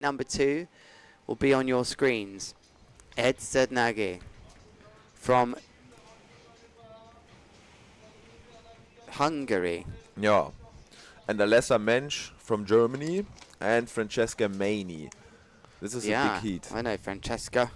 Number 2 will be on your screens. Eszter Nagy from Hungary. Yeah. And Alessa Mensch from Germany and Francesca Maini. This is a big heat. I know Francesca.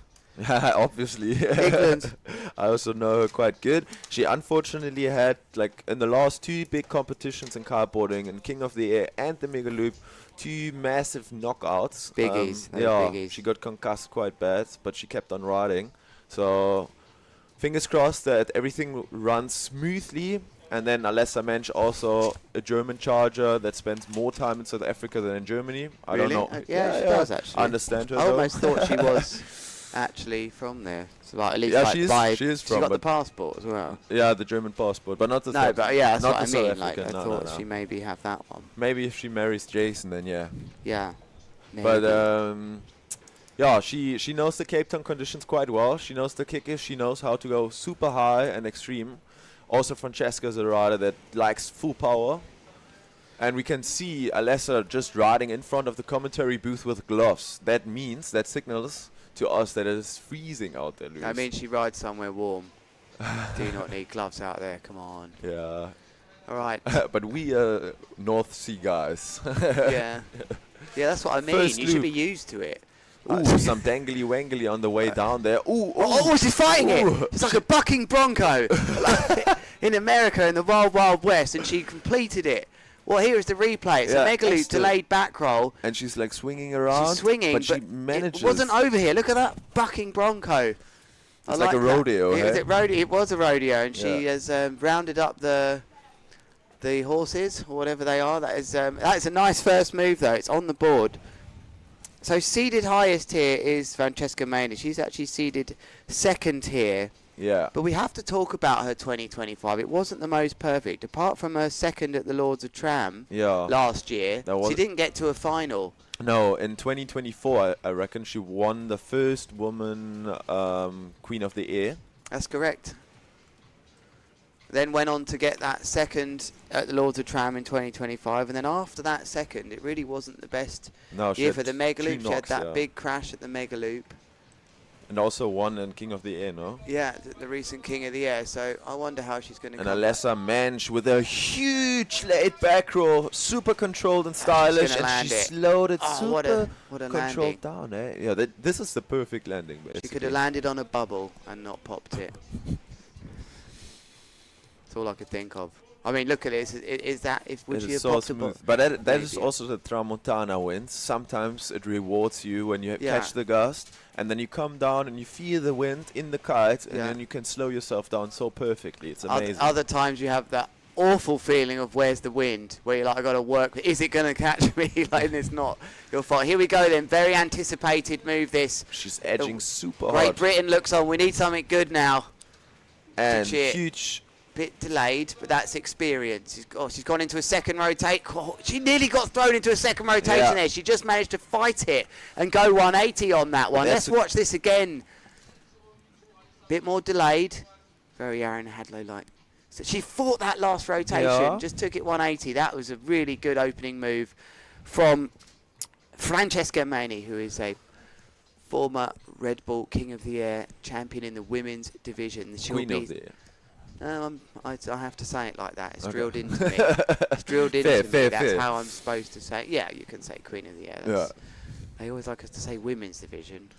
Obviously. England. I also know her quite good. She unfortunately had, like, in the last 2 big competitions in kiteboarding, in King of the Air and the Megaloop, 2 massive knockouts. Biggies. Biggies. She got concussed quite bad, but she kept on riding. So, fingers crossed that everything runs smoothly. And then Alessa Mensch, also a German charger that spends more time in South Africa than in Germany. I don't know. Yeah, she does actually. I understand her. I almost thought she was actually from there. So like, at least she is from. She got the passport as well. Yeah, the German passport, but not the. No, but yeah, that's not what I the mean. South Like, African. I thought she maybe have that one. Maybe if she marries Jason, then yeah. Yeah. Maybe. But yeah, she knows the Cape Town conditions quite well. She knows the kickers. She knows how to go super high and extreme. Also, Francesca is a rider that likes full power. And we can see Alessa just riding in front of the commentary booth with gloves. That means, that signals to us that it is freezing out there, Luis. I mean, she rides somewhere warm. Do not need gloves out there, come on. Yeah. All right. But we are North Sea guys. Yeah. Yeah, that's what I mean. First you should be used to it. Ooh, some dangly-wangly on the way down there. Ooh, oh, she's fighting it! It's like a bucking bronco. In America, in the Wild Wild West, and she completed it. Well, here is the replay. It's a megaloop delayed back roll. And she's like swinging around. She's swinging, but she manages. It wasn't over here. Look at that bucking bronco. It's like a rodeo. It was a rodeo, and she has rounded up the horses, or whatever they are. That is a nice first move, though. It's on the board. So seeded highest here is Francesca Maini. She's actually seeded second here. Yeah. But we have to talk about her 2025. It wasn't the most perfect. Apart from her second at the Lords of Tram last year, she didn't get to a final. No, in 2024, I reckon she won the first woman Queen of the Air. That's correct. Then went on to get that second at the Lords of Tram in 2025, and then after that second, it really wasn't the best year for the Megaloop. She had that big crash at the Megaloop. And also won in King of the Air, no? Yeah, the recent King of the Air, so I wonder how she's going to come. And Alessa Mensch with a huge laid back roll, super controlled and stylish, and she slowed it super what a controlled landing. down. Yeah, this is the perfect landing, basically. She could have landed on a bubble and not popped it. That's all I could think of. I mean, look at this. Would she have popped a bubble? But that is also the Tramontana winds. Sometimes it rewards you when you catch the gust, and then you come down and you feel the wind in the kite, and then you can slow yourself down so perfectly. It's amazing. Other times you have that awful feeling of where's the wind, where you're like, I've got to work. Is it going to catch me? Like, and it's not your fault. Here we go then. Very anticipated move, this. She's edging super hard. Great Britain looks on. We need something good now. And huge. Bit delayed, but that's experience. She's gone into a second rotate. Oh, she nearly got thrown into a second rotation there. She just managed to fight it and go 180 on that one. Let's watch this again. Bit more delayed. Very Aaron Hadlow-like. So she fought that last rotation, just took it 180. That was a really good opening move from Francesca Maini, who is a former Red Bull King of the Air champion in the women's division. Queen of the Air. I have to say it like that. It's drilled into me. It's drilled into me. That's how I'm supposed to say it. Yeah, you can say Queen of the Air. They always like us to say women's division.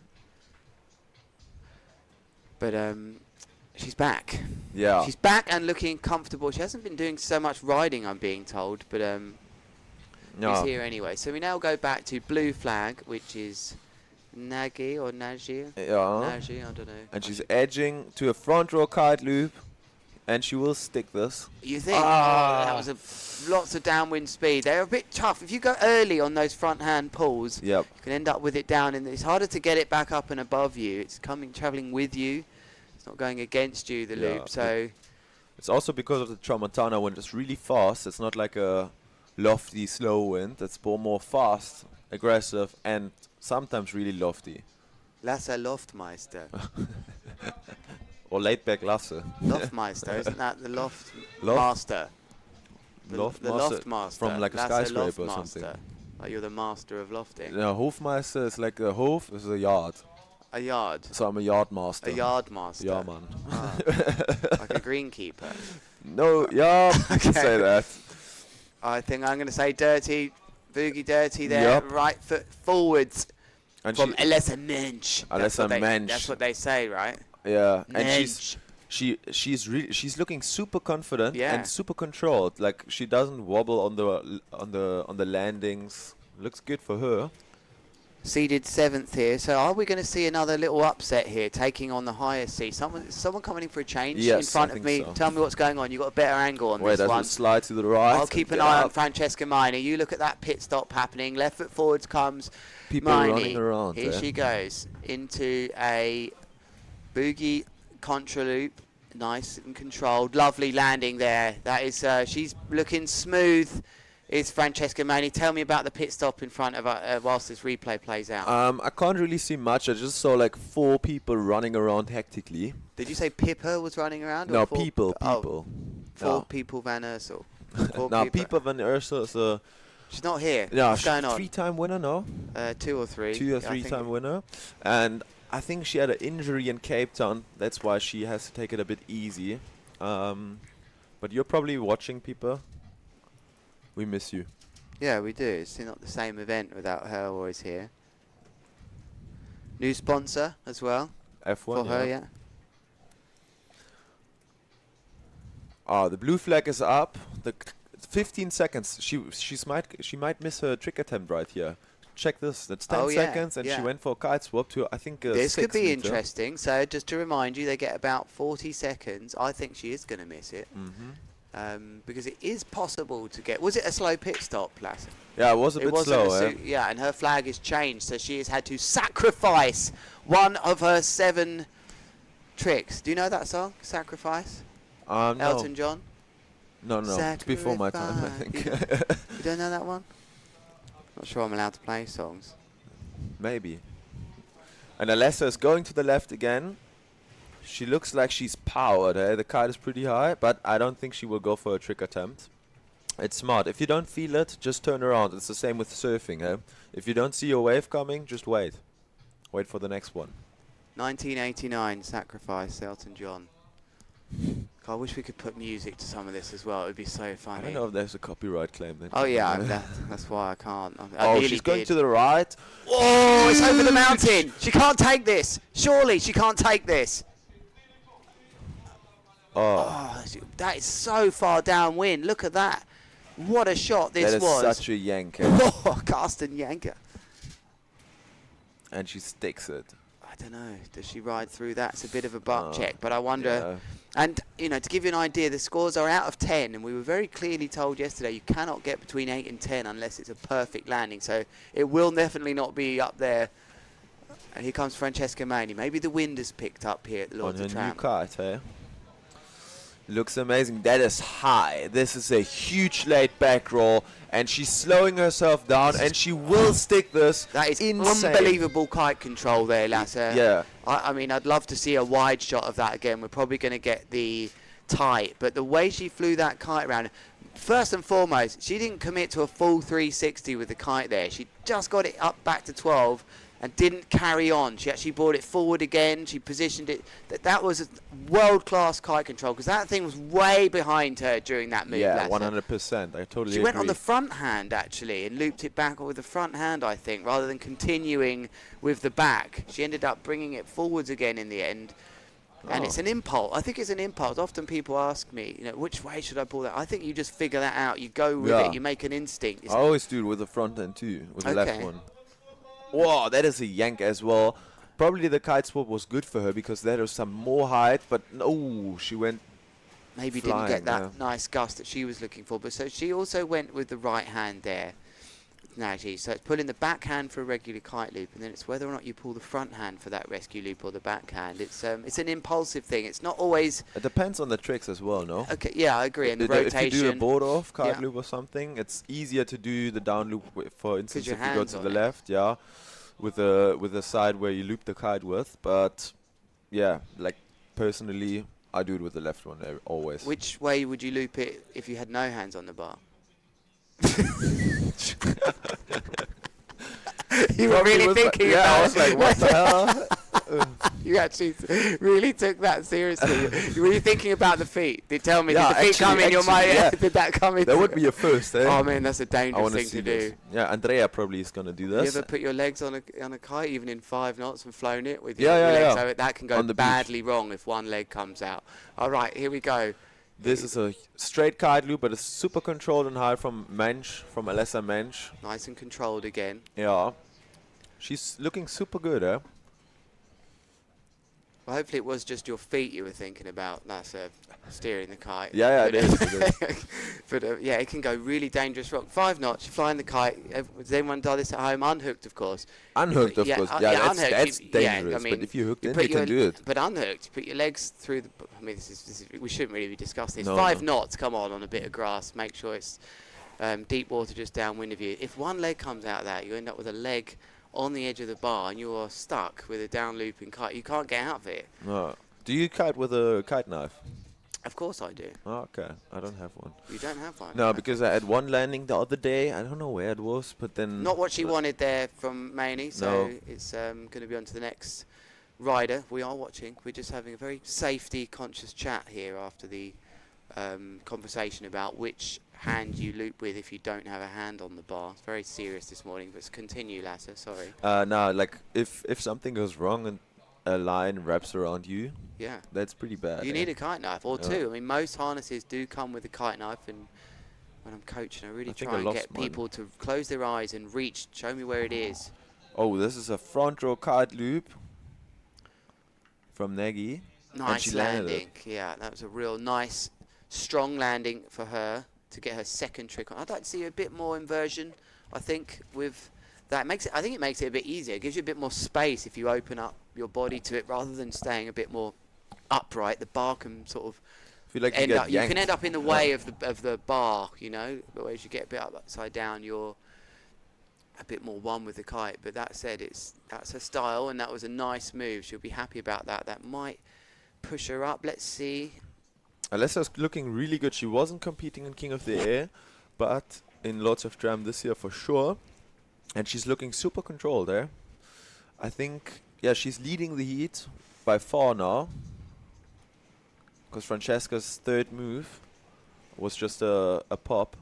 But she's back. Yeah. She's back and looking comfortable. She hasn't been doing so much riding, I'm being told, but she's here anyway. So we now go back to blue flag, which is Nagy or Nagy. Nagy, I don't know. And she's edging to a front row kite loop. And she will stick this. You think? That was lots of downwind speed. They're a bit tough. If you go early on those front hand pulls, you can end up with it down. And it's harder to get it back up and above you. It's traveling with you. It's not going against you, the loop. So it's also because of the Tramontana wind. It's really fast. It's not like a lofty, slow wind. It's more fast, aggressive, and sometimes really lofty. Lasse Loftmeister. Or laid back Lasse. Loftmeister, isn't that the loft master? The loft master from like a Lasse skyscraper or Loftmaster. something. Like you're the master of lofting. No, Hofmeister is like a Hof is a yard. A yard. So I'm a yard master. A yard master. Yeah, man. Ah, like a greenkeeper. No, yeah, you can say that. I think I'm going to say dirty, boogie dirty there. Yep. Right foot forwards And from Alessa Mensch. Mensch. That's what they say, right? Yeah, and Mensch. she's looking super confident Yeah. and super controlled. Like she doesn't wobble on the landings. Looks good for her. Seeded 7th here. So are we going to see another little upset here, taking on the highest seed? Someone coming in for a change Yes, in front I of think me. so. Tell me what's going on. You've got a better angle on Wait, this does one. it slide to the right? I'll keep an Get eye on up. Francesca Miney. You look at that pit stop happening. Left foot forwards comes People Miney. running around. Here she goes into a boogie contra loop. Nice and controlled. Lovely landing there. That is, she's looking smooth. Is Francesca Miney. Tell me about the pit stop in front of whilst this replay plays out. I can't really see much. I just saw like 4 people running around hectically. Did you say Pippa was running around? No, or people. Four people Van Ursel. No, Pieper van Ursel is a She's not here. yeah, What's going on? 3-time winner, no? 2 or 3. 2 or Yeah, I think 3-time winner. And I think she had an injury in Cape Town. That's why she has to take it a bit easy. But you're probably watching, Pieper. We miss you. Yeah, we do. It's not the same event without her always here. New sponsor as well F1, for her, yeah. The blue flag is up. 15 seconds. She might miss her trick attempt right here. Check this. That's 10 seconds, and she went for a kite swap to I think. This could 6 be meter. interesting. So just to remind you, they get about 40 seconds. I think she is going to miss it. Because it is possible to get. Was it a slow pit stop, Lasse? Yeah, it was a bit slow. Yeah, and her flag is changed, so she has had to sacrifice one of her 7 tricks. Do you know that song, Sacrifice? No. Elton John? No. It's before my time, I think. You don't know that one? Not sure I'm allowed to play songs. Maybe. And Alessa is going to the left again. She looks like she's powered. The kite is pretty high, but I don't think she will go for a trick attempt. It's smart. If you don't feel it, just turn around. It's the same with surfing. If you don't see your wave coming, just wait. Wait for the next one. 1989, Sacrifice, Elton John. God, I wish we could put music to some of this as well. It would be so funny. I don't know if there's a copyright claim. Then. Oh yeah, that's why I can't. I she's going to the right. Oh, it's over the mountain. She can't take this. Surely she can't take this. Oh, that is so far downwind. Look at that. What a shot this was. That is such a yanker. Oh, Carsten Yanker. And she sticks it. I don't know. Does she ride through that? It's a bit of a butt check, but I wonder. Yeah. And, to give you an idea, the scores are out of 10, and we were very clearly told yesterday you cannot get between 8 and 10 unless it's a perfect landing. So it will definitely not be up there. And here comes Francesca Maney. Maybe the wind has picked up here at the Lords of Tram. On her new kite, Looks amazing. That is high. This is a huge laid back roll, and she's slowing herself down, and she will stick this. That is insane. Unbelievable kite control there, Lasse. Yeah. I mean, I'd love to see a wide shot of that again. We're probably going to get the tight, but the way she flew that kite around, first and foremost, she didn't commit to a full 360 with the kite there. She just got it up back to 12 and didn't carry on. She actually brought it forward again. She positioned it. That was a world-class kite control, because that thing was way behind her during that move. Yeah, 100%. I totally agree. She went on the front hand, actually, and looped it back with the front hand, I think, rather than continuing with the back. She ended up bringing it forwards again in the end. And it's an impulse. I think it's an impulse. Often people ask me, which way should I pull that? I think you just figure that out. You go with it. You make an instinct. I always do it with the front end, too, with the left one. Whoa, that is a yank as well. Probably the kite swap was good for her because there was some more height, but no, she went maybe flying, didn't get that nice gust that she was looking for. But so she also went with the right hand there. Nagy. So it's pulling the backhand for a regular kite loop, and then it's whether or not you pull the front hand for that rescue loop or the backhand. It's an impulsive thing. It's not always. It depends on the tricks as well, no? Okay, yeah, I agree. And the rotation. If you do a board off kite loop or something, it's easier to do the down loop. For instance, if you go to the left, with the side where you loop the kite with. But yeah, like personally, I do it with the left one always. Which way would you loop it if you had no hands on the bar? You were really thinking about I was like, what the hell? You actually really took that seriously. Were you thinking about the feet? Tell me, did the feet come in your mind? Yeah. Did that come in? That would be a first, eh? Oh man, that's a dangerous thing to do. Yeah, Andrea probably is gonna do this. You ever put your legs on a kite, even in 5 knots, and flown it with Yeah, your yeah, legs? yeah. So that can go badly wrong if one leg comes out. All right, here we go. This is a straight kite loop, but it's super controlled and high from Mensch, from Alessa Mensch. Nice and controlled again. Yeah. She's looking super good, eh? Well, hopefully it was just your feet you were thinking about. That's steering the kite. Yeah, it is. But yeah, it can go really dangerous wrong. 5 knots, you're flying the kite. Does anyone do this at home? Unhooked, of course. Unhooked, of course. Yeah, unhooked, that's dangerous. Yeah, I mean, but if you're hooked in, put you can do it. But unhooked, put your legs through the... I mean, this is we shouldn't really be discussing this. No, 5 no. knots, come on a bit of grass. Make sure it's deep water just downwind of you. If one leg comes out of that, you end up with a leg on the edge of the bar and you are stuck with a down looping kite. You can't get out of it. No. Do you kite with a kite knife? Of course I do. Oh, okay. I don't have one. You don't have one? No, because I had one landing the other day. I don't know where it was, but then... Not what she wanted there from Maney, so No. it's going to be on to the next rider. We are watching. We're just having a very safety-conscious chat here after the conversation about which hand you loop with if you don't have a hand on the bar. It's very serious this morning, but continue, Lasse, sorry. No, like, if something goes wrong and a line wraps around you, yeah, that's pretty bad. You need a kite knife, or two. I mean, most harnesses do come with a kite knife, and when I'm coaching, I really try and get people to close their eyes and reach, show me where it is. Oh, this is a front row kite loop from Nagy. Nice landing. Yeah, that was a real nice, strong landing for her to get her second trick on. I'd like to see a bit more inversion, I think, with that. I think it makes it a bit easier. It gives you a bit more space if you open up your body to it rather than staying a bit more upright. The bar can sort of feel like you can end up in the way of the bar, you know. But as you get a bit upside down, you're a bit more one with the kite. But that said, that's her style, and that was a nice move. She'll be happy about that. That might push her up. Let's see. Alessa's looking really good. She wasn't competing in King of the Air, but in lots of Tram this year for sure. And she's looking super controlled there. I think, yeah, she's leading the heat by far now. Because Francesca's third move was just a pop.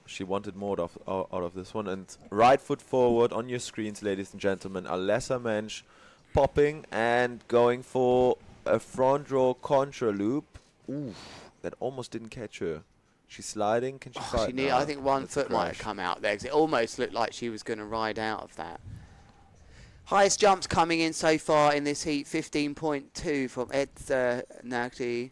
She wanted more out of this one. And right foot forward on your screens, ladies and gentlemen. Alessa Mensch popping and going for a front row contra loop. Ooh, that almost didn't catch her. She's sliding. Can she fight now? I think one That's foot might have come out there, because it almost looked like she was going to ride out of that. Highest jumps coming in so far in this heat, 15.2 from Nagy.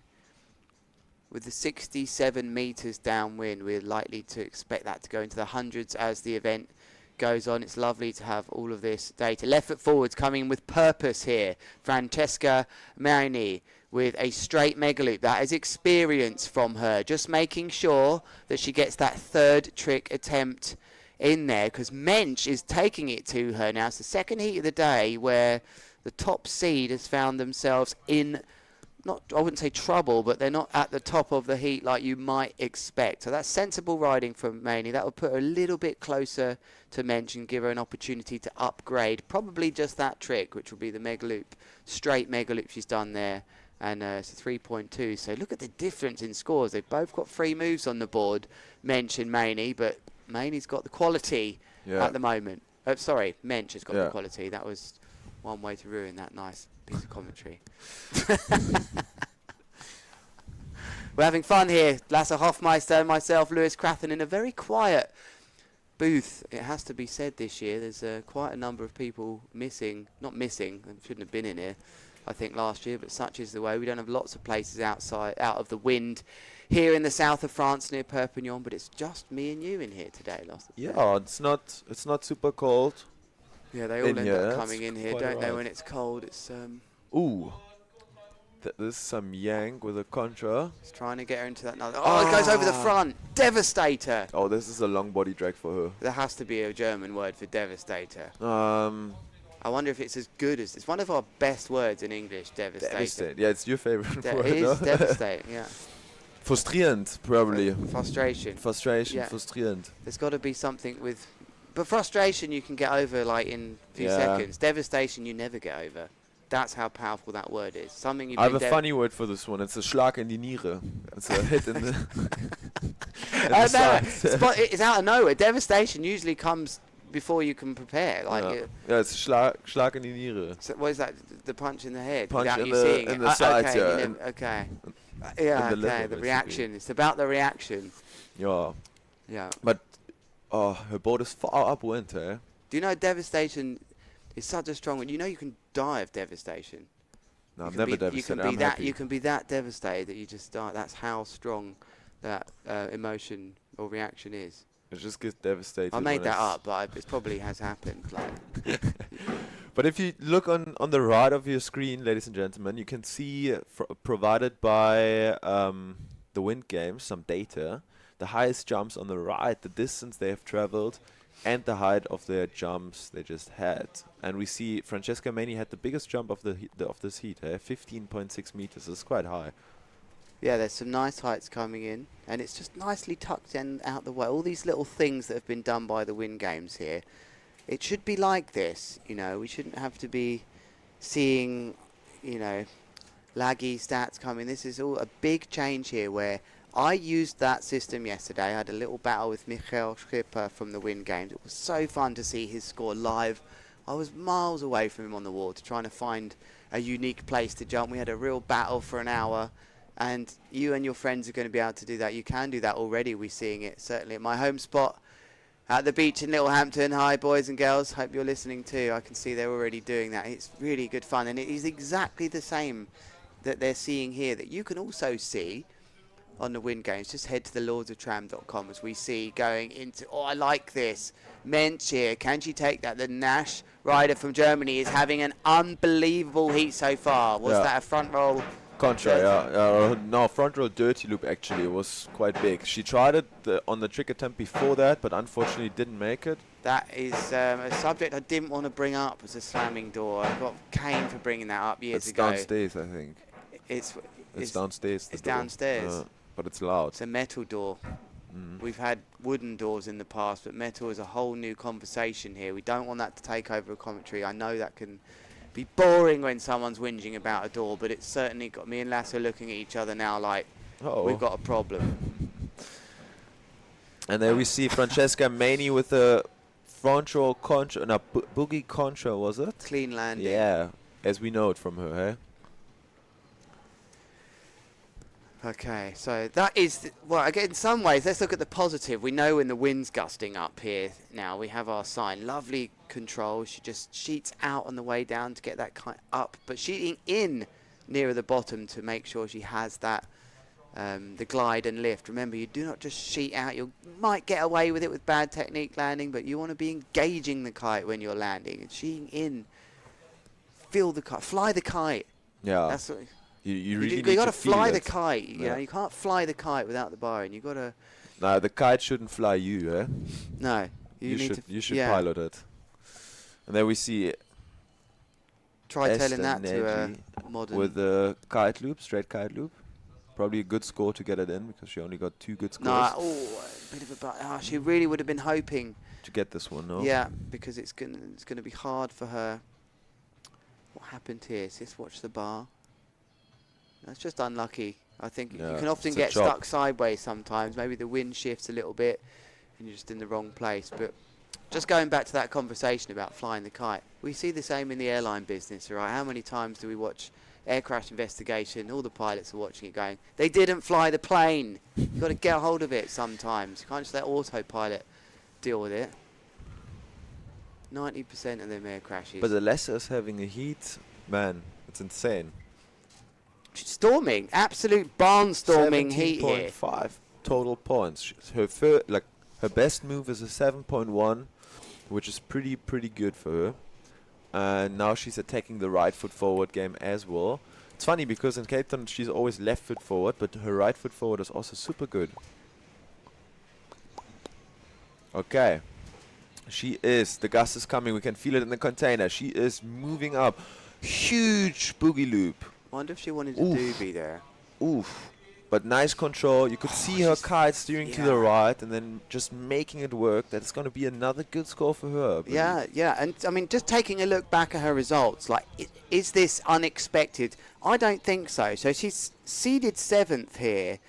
With the 67 metres downwind, we're likely to expect that to go into the hundreds as the event goes on. It's lovely to have all of this data. Left foot forwards coming with purpose here. Francesca Marini with a straight megaloop. That is experience from her. Just making sure that she gets that third trick attempt in there, because Mensch is taking it to her now. It's the second heat of the day where the top seed has found themselves in, I wouldn't say trouble, but they're not at the top of the heat like you might expect. So that's sensible riding from Maney. That will put her a little bit closer to Mensch and give her an opportunity to upgrade. Probably just that trick, which will be the megaloop, straight megaloop she's done there. And it's a 3.2. So look at the difference in scores. They've both got 3 moves on the board, Mensch and Maney, but Maney's got the quality at the moment. Sorry, Mensch has got the quality. That was one way to ruin that nice piece of commentary. We're having fun here. Lasse Hofmeister and myself, Lewis Crathon, in a very quiet booth. It has to be said this year. There's quite a number of people not missing, they shouldn't have been in here, I think, last year, but such is the way. We don't have lots of places outside, out of the wind here in the south of France near Perpignan, but it's just me and you in here today. Yeah, it's not super cold. Yeah, they all end up coming in here, don't they, when it's cold. It's Ooh. There's some yank with a contra. It's trying to get her into that. Oh, it goes over the front. Devastator. Oh, this is a long body drag for her. There has to be a German word for devastator. I wonder if it's as good as... It's one of our best words in English, devastator. Yeah, it's your favorite word. It is devastating, yeah. Frustrierend, probably. Frustration. Frustration, yeah. frustrierend. There's got to be something with But frustration you can get over like in a few seconds. Devastation you never get over. That's how powerful that word is. Something you've I have a funny word for this one. It's a Schlag in die Niere. It's a hit in the... It's out of nowhere. Devastation usually comes before you can prepare. Like it's a Schlag in die Niere. So what is that? The punch in the head? Punch without in you the, seeing in it. the sides, Okay. Yeah, the liver, the reaction. It's about the reaction. Yeah. Yeah. But her board is far upwind, eh? Do you know devastation is such a strong one? You know you can die of devastation. No, I'm never devastated. You can be that devastated that you just die. That's how strong that emotion or reaction is. It just gets devastated. I made that up, but it probably has happened. Like. But if you look on the right of your screen, ladies and gentlemen, you can see provided by the wind games some data. The highest jumps on the right, the distance they have traveled, and the height of their jumps they just had. And we see Francesca Maney had the biggest jump of this heat, 15.6 meters. It's quite high. Yeah, there's some nice heights coming in, and it's just nicely tucked in out the way. All these little things that have been done by the wind games here. It should be like this, you know. We shouldn't have to be seeing, you know, laggy stats coming. This is all a big change here where I used that system yesterday. I had a little battle with Michael Schipper from the Wind Games. It was so fun to see his score live. I was miles away from him on the water trying to find a unique place to jump. We had a real battle for an hour, and you and your friends are going to be able to do that. You can do that already. We're seeing it certainly at my home spot at the beach in Littlehampton. Hi, boys and girls. Hope you're listening too. I can see they're already doing that. It's really good fun, and it is exactly the same that they're seeing here that you can also see on the wind games. Just head to the lordsoftram.com as we see going into, I like this. Ment here. Can she take that? The Nash rider from Germany is having an unbelievable heat so far. Was that a front roll? Contra, no, front roll dirty loop actually. It was quite big. She tried it on the trick attempt before that, but unfortunately didn't make it. That is a subject I didn't want to bring up as a slamming door. I got caned for bringing that up years ago. It's downstairs, I think. It's downstairs. It's downstairs. But it's loud. It's a metal door. We've had wooden doors in the past, but metal is a whole new conversation here. We don't want that to take over a commentary. I know that can be boring when someone's whinging about a door, but it's certainly got me and Lasso looking at each other now like we've got a problem. And there we see Francesca Maney with a front roll contra, no, boogie contra, was it? Clean landing. Yeah, as we know it from her, eh? Okay, so that is, well, again, in some ways, let's look at the positive. We know when the wind's gusting up here now, we have our sign. Lovely control. She just sheets out on the way down to get that kite up, but sheeting in nearer the bottom to make sure she has that, the glide and lift. Remember, you do not just sheet out. You might get away with it with bad technique landing, but you want to be engaging the kite when you're landing. And sheeting in, feel the kite, fly the kite. Yeah. That's what... You really you got to fly the it. kite. You know, you can't fly the kite without the bar, and you got to. No, the kite shouldn't fly you, eh? No, you should pilot it. And there we see. Try telling that to a modern. With a kite loop, straight kite loop. Probably a good score to get it in because she only got 2 good scores. No, a bit of a but. Oh, she really would have been hoping to get this one. No. Yeah, because it's gonna be hard for her. What happened here? Just watch the bar. That's just unlucky. I think you can often get stuck sideways sometimes. Maybe the wind shifts a little bit and you're just in the wrong place. But just going back to that conversation about flying the kite, we see the same in the airline business, right? How many times do we watch air crash investigation? All the pilots are watching it going, they didn't fly the plane. You've got to get a hold of it sometimes. You can't just let autopilot deal with it. 90% of them air crashes. But the Lesser's having a heat, man, it's insane. Storming, absolute barnstorming heat here. 17.5 total points. Her best move is a 7.1, which is pretty good for her. And now she's attacking the right foot forward game as well. It's funny because in Cape Town she's always left foot forward, but her right foot forward is also super good. Okay. The gust is coming. We can feel it in the container. She is moving up. Huge boogie loop. I wonder if she wanted to doobie there. Oof. but nice control. You could see her kite steering to the right and then just making it work. That's going to be another good score for her. Yeah. And I mean, just taking a look back at her results, like, is this unexpected? I don't think so. So she's seeded 7th here.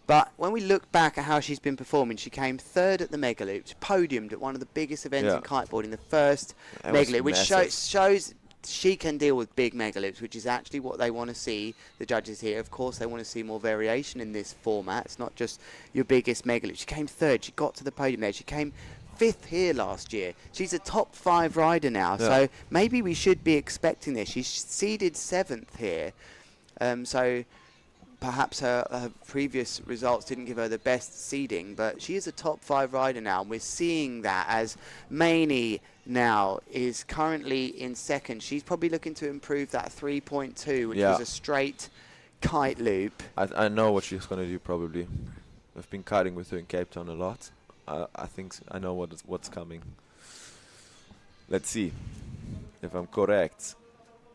But when we look back at how she's been performing, she came 3rd at the megaloop, podiumed at one of the biggest events in kiteboarding, the first megaloop, which shows she can deal with big megaloops, which is actually what they want to see, the judges here. Of course, they want to see more variation in this format. It's not just your biggest megaloop. She came 3rd. She got to the podium there. She came 5th here last year. She's a top 5 rider now, so maybe we should be expecting this. She's seeded 7th here. So perhaps her previous results didn't give her the best seeding, but she is a top 5 rider now, and we're seeing that as Maney now is currently in 2nd. She's probably looking to improve that 3.2, which was a straight kite loop. I know what she's going to do probably. I've been kiting with her in Cape Town a lot. I think I know what's coming. Let's see if I'm correct.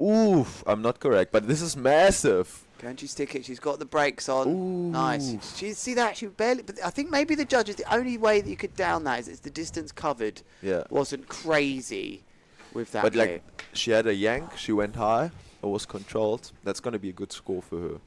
Oof, I'm not correct, but this is massive. Can she stick it? She's got the brakes on. Ooh. Nice. See that? She barely. But I think maybe the judges, the only way that you could down that is the distance covered wasn't crazy with that. But like, she had a yank. She went high. It was controlled. That's going to be a good score for her.